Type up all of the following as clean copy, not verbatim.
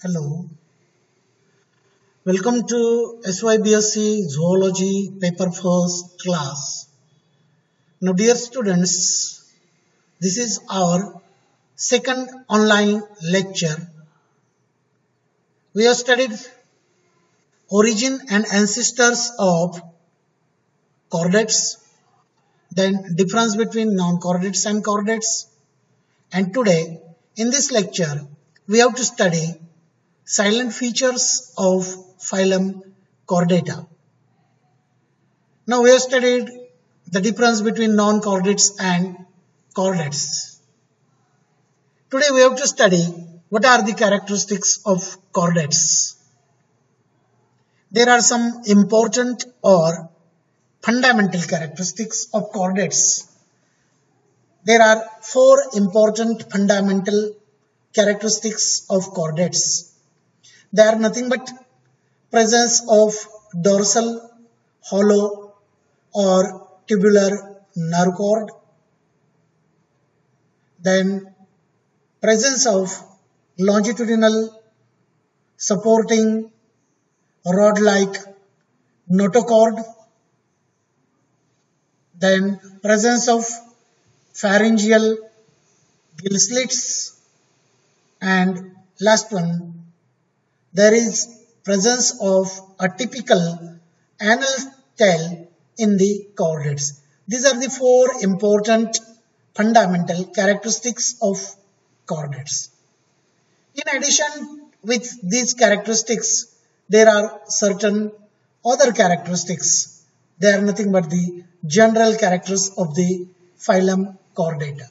Hello, welcome to SYBSc Zoology Paper First class. Now, dear students, this is our second online lecture. We have studied origin and ancestors of chordates, then difference between non-chordates and chordates. And today, in this lecture, we have to study silent features of phylum Chordata. Now we have studied the difference between non-chordates and chordates. Today we have to study what are the characteristics of chordates. There are some important or fundamental characteristics of chordates. There are four important fundamental characteristics of chordates. They are nothing but presence of dorsal, hollow or tubular nerve cord, then presence of longitudinal supporting rod-like notochord, then presence of pharyngeal gill slits, and last one, there is presence of a typical anal tail in the chordates. These are the four important fundamental characteristics of chordates. In addition with these characteristics, there are certain other characteristics. They are nothing but the general characters of the phylum Chordata.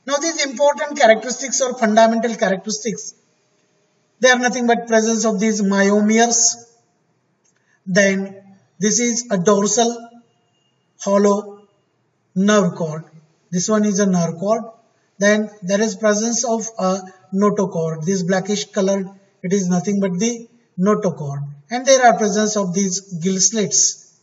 Now these important characteristics or fundamental characteristics, they are nothing but presence of these myomeres. Then this is a dorsal hollow nerve cord. This one is a nerve cord. Then there is presence of a notochord. This blackish colored, it is nothing but the notochord. And there are presence of these gill slits.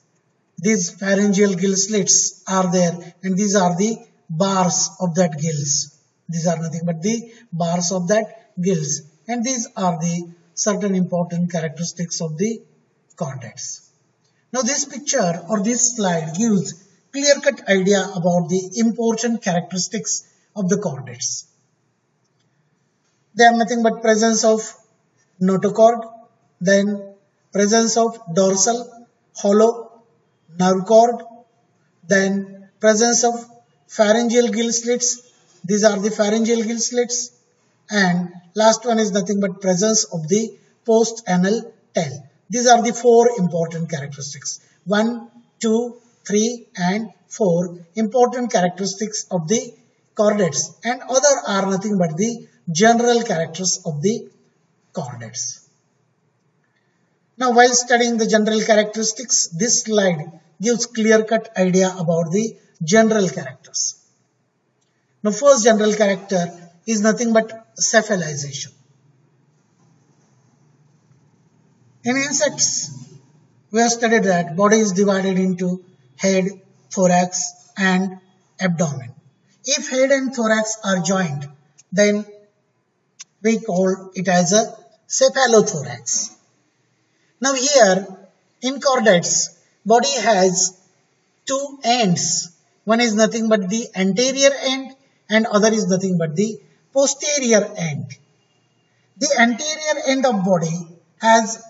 These pharyngeal gill slits are there, and these are the bars of that gills. These are nothing but the bars of that gills. And these are the certain important characteristics of the chordates. Now this picture or this slide gives clear-cut idea about the important characteristics of the chordates. They are nothing but presence of notochord, then presence of dorsal hollow nerve cord, then presence of pharyngeal gill slits. These are the pharyngeal gill slits. And last one is nothing but presence of the post-anal tail. These are the four important characteristics. 1, 2, 3 and 4 important characteristics of the chordates, and other are nothing but the general characters of the chordates. Now while studying the general characteristics, this slide gives clear-cut idea about the general characters. Now first general character is nothing but cephalization. In insects, we have studied that body is divided into head, thorax and abdomen. If head and thorax are joined, then we call it as a cephalothorax. Now here in chordates, body has two ends. One is nothing but the anterior end and other is nothing but the posterior end. The anterior end of body has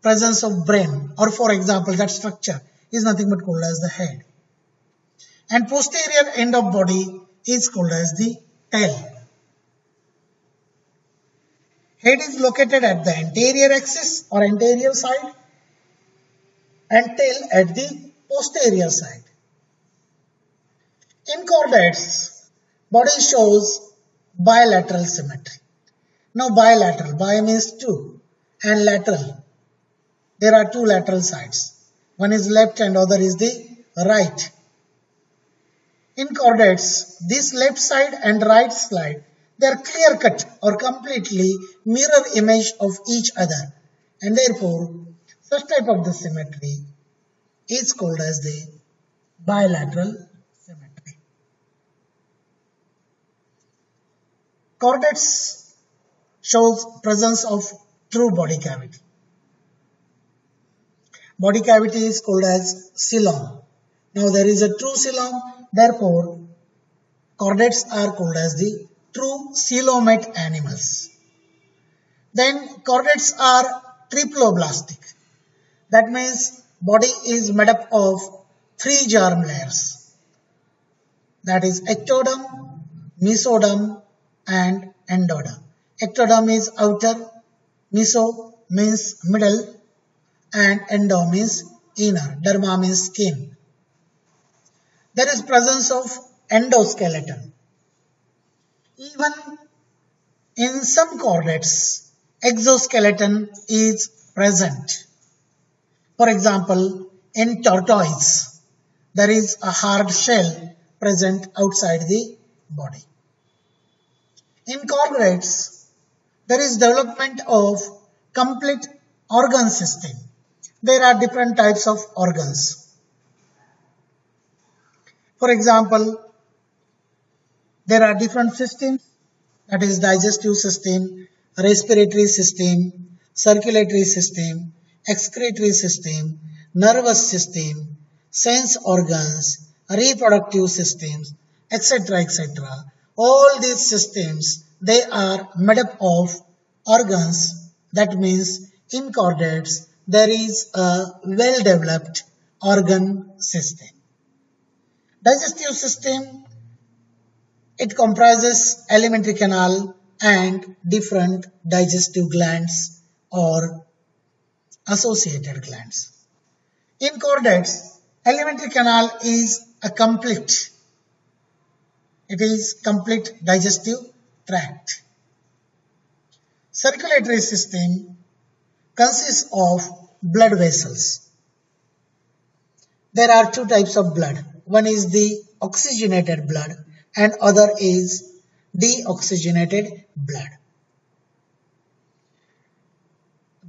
presence of brain, or for example that structure is nothing but called as the head. And posterior end of body is called as the tail. Head is located at the anterior axis or anterior side and tail at the posterior side. In chordates, body shows bilateral symmetry. Now bilateral, bi means two and lateral. There are two lateral sides. One is left and other is the right. In chordates, this left side and right side, they are clear-cut or completely mirror image of each other, and therefore such type of the symmetry is called as the bilateral symmetry. Chordates shows presence of true body cavity. Body cavity is called as coelom. Now there is a true coelom, therefore chordates are called as the true coelomate animals. Then chordates are triploblastic. That means body is made up of 3 germ layers. That is ectoderm, mesoderm and endoderm. Ectoderm is outer, meso means middle and endo means inner, derma means skin. There is presence of endoskeleton. Even in some chordates, exoskeleton is present. For example, in tortoise, there is a hard shell present outside the body. In chordates, there is development of complete organ system. There are different types of organs. For example, there are different systems, that is digestive system, respiratory system, circulatory system, excretory system, nervous system, sense organs, reproductive systems, etc. etc. All these systems, they are made up of organs. That means in chordates there is a well developed organ system. Digestive system, it comprises alimentary canal and different digestive glands or associated glands. In chordates, alimentary canal is a complete digestive tract. Circulatory system consists of blood vessels. There are 2 types of blood. One is the oxygenated blood and other is deoxygenated blood.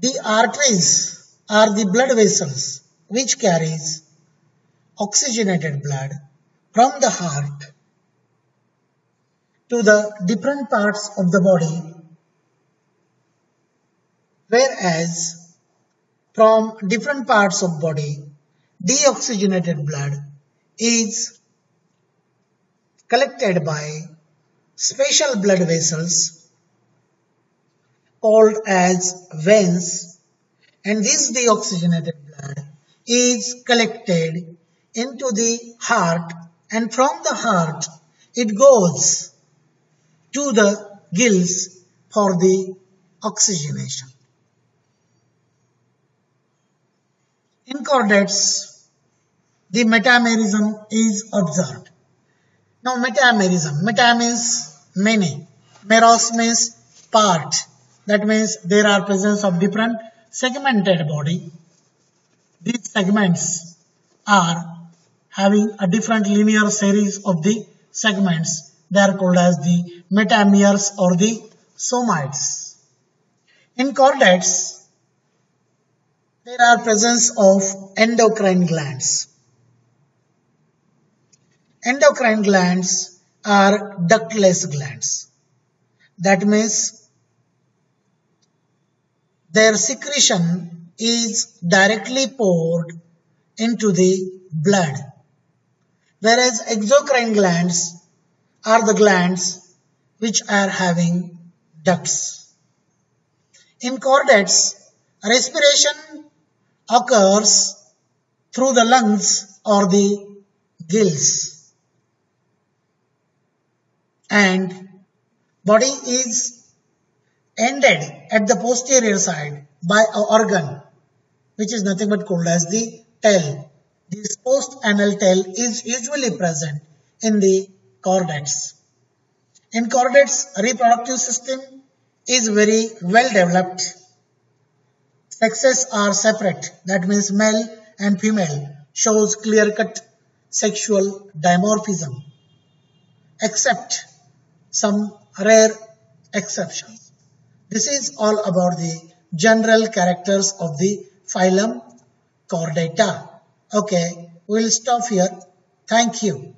The arteries are the blood vessels which carries oxygenated blood from the heart to the different parts of the body, whereas from different parts of body, deoxygenated blood is collected by special blood vessels called as veins, and this deoxygenated blood is collected into the heart, and from the heart it goes to the gills for the oxygenation. In chordates, the metamerism is observed. Now meta means many, meros means part. That means there are presence of different segmented body. These segments are having a different linear series of the segments. They are called as the metameres or the somites. In chordates, there are presence of endocrine glands. Endocrine glands are ductless glands. That means their secretion is directly poured into the blood, whereas exocrine glands are the glands which are having ducts. In chordates, respiration occurs through the lungs or the gills, and body is ended at the posterior side by an organ which is nothing but called as the tail. This post-anal tail is usually present in the chordates. In chordates, reproductive system is very well developed. Sexes are separate, that means male and female shows clear-cut sexual dimorphism, except some rare exceptions. This is all about the general characters of the phylum Chordata. Okay, we will stop here. Thank you.